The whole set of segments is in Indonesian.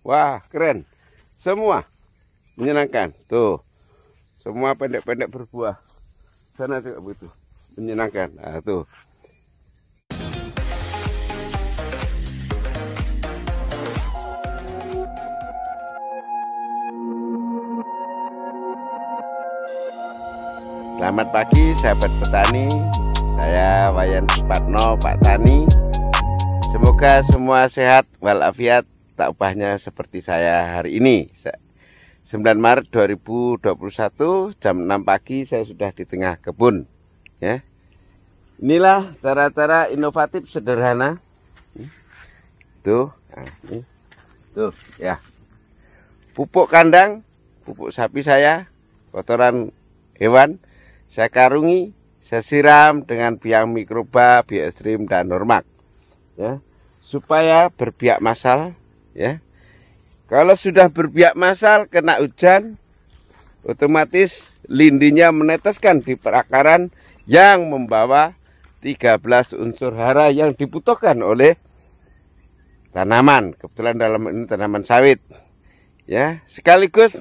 Wah, keren. Semua menyenangkan. Tuh. Semua pendek-pendek berbuah. Sana juga begitu. Menyenangkan. Nah, tuh. Selamat pagi sahabat petani. Saya Wayan Supatno, Pak Tani. Semoga semua sehat walafiat, tak ubahnya seperti saya hari ini. 9 Maret 2021 jam 6 pagi saya sudah di tengah kebun. Ya. Inilah cara-cara inovatif sederhana. Tuh, nah, ini. Tuh, ya. Pupuk kandang, pupuk sapi saya, kotoran hewan, saya karungi, saya siram dengan biang mikroba, bioestrim dan normak. Ya, supaya berbiak massal, ya. Kalau sudah berbiak massal kena hujan, otomatis lindinya meneteskan di perakaran yang membawa 13 unsur hara yang dibutuhkan oleh tanaman. Kebetulan dalam ini tanaman sawit, ya, sekaligus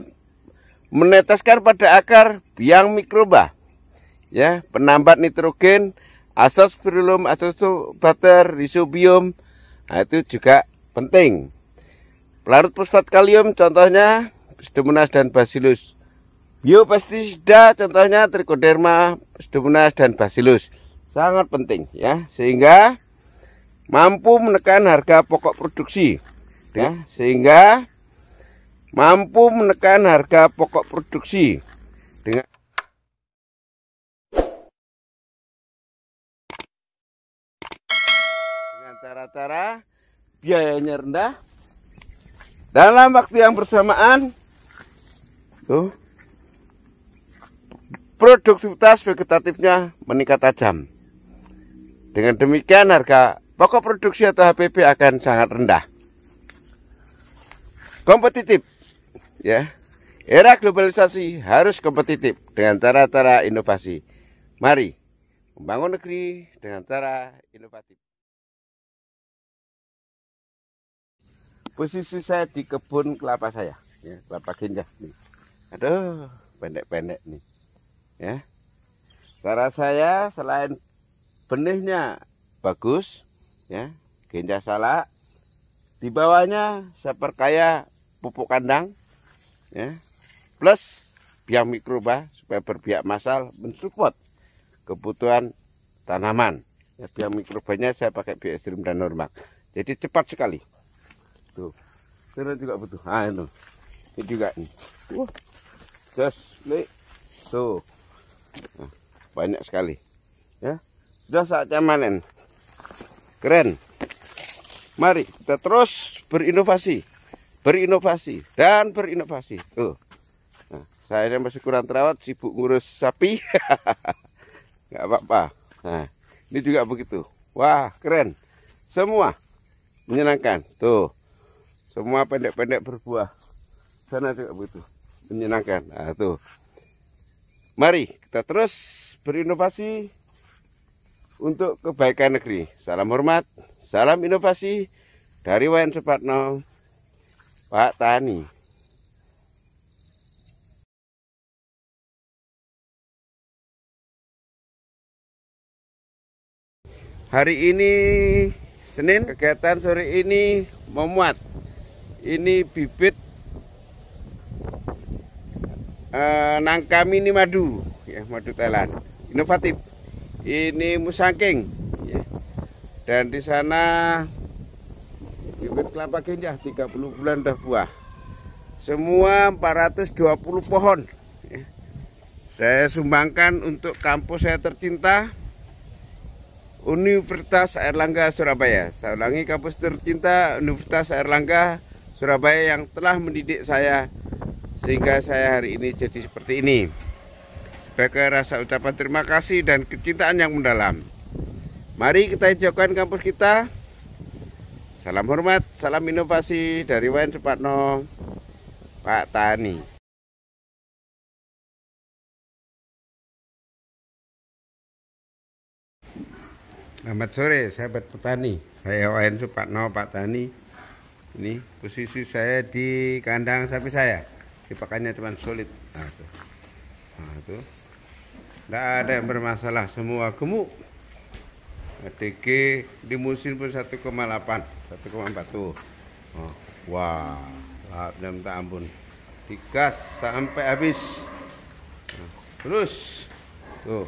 meneteskan pada akar biang mikroba, ya, penambat nitrogen, azospirillum, azoxobater, rhizobium. Nah, itu juga penting. Pelarut fosfat kalium contohnya Pseudomonas dan Bacillus. Biopestisida contohnya Trichoderma, Pseudomonas dan Bacillus. Sangat penting, ya, sehingga mampu menekan harga pokok produksi, ya, sehingga mampu menekan harga pokok produksi dengan cara-cara biayanya rendah, dalam waktu yang bersamaan tuh produktivitas vegetatifnya meningkat tajam. Dengan demikian harga pokok produksi atau HPP akan sangat rendah. Kompetitif, ya. Era globalisasi harus kompetitif dengan cara-cara inovasi. Mari membangun negeri dengan cara inovatif. Posisi saya di kebun kelapa saya, ya, kelapa ganja nih. Aduh, pendek-pendek nih, ya. Cara saya selain benihnya bagus, ya, ganja salak, di bawahnya saya perkaya pupuk kandang, ya, plus biang mikroba supaya berbiak massal mensupport kebutuhan tanaman. Ya, biang mikrobanya saya pakai bioestrim dan normak, jadi cepat sekali. Tuh, ini juga butuh. Ah, ini juga nih. Tuh, nah, banyak sekali. Ya, sudah saatnya manen. Keren. Mari kita terus berinovasi, dan berinovasi. Tuh, nah, saya masih kurang terawat, sibuk ngurus sapi. Nggak apa-apa. Nah, ini juga begitu. Wah, keren. Semua menyenangkan. Tuh. Semua pendek-pendek berbuah. Sana juga begitu. Menyenangkan. Nah, tuh. Mari kita terus berinovasi untuk kebaikan negeri. Salam hormat, salam inovasi dari Wayan Supatno, Pak Tani. Hari ini Senin, kegiatan sore ini memuat. Ini bibit nangka mini madu, ya, madu Thailand, inovatif. Ini musangking, ya. Dan di sana bibit kelapa ganja 30 bulan dah buah. Semua 420 pohon, ya. Saya sumbangkan untuk kampus saya tercinta, Universitas Airlangga Surabaya. Saya ulangi, kampus tercinta Universitas Airlangga Surabaya yang telah mendidik saya sehingga saya hari ini jadi seperti ini. Sebagai rasa ucapan terima kasih dan kecintaan yang mendalam, mari kita hijaukan kampus kita. Salam hormat, salam inovasi dari Wayan Supatno, Pak Tani. Selamat sore sahabat petani. Saya Wayan Supatno, Pak Tani. Ini posisi saya di kandang sapi saya. Di pakannya cuma solid. Nah, tuh. Nah, tuh. Nggak ada yang bermasalah, semua gemuk. ADG di musim pun 1,8, 1,4 tuh. Oh, wah, lahapnya minta ampun. Digas sampai habis. Nah, terus, tuh,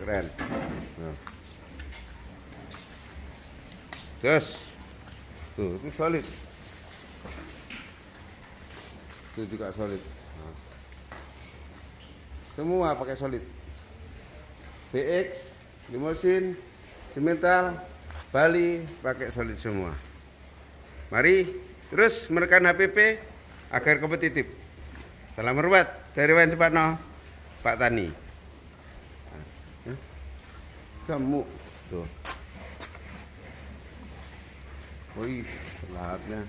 keren. Nah. Terus, tuh, itu solid. Itu juga solid. Nah. Semua pakai solid. BX, Limosin, Simental, Bali pakai solid semua. Mari terus menekan HPP agar kompetitif. Salam hormat dari Wayan Supatno, Pak Tani. Gemuk tuh. Wih, lahapnya.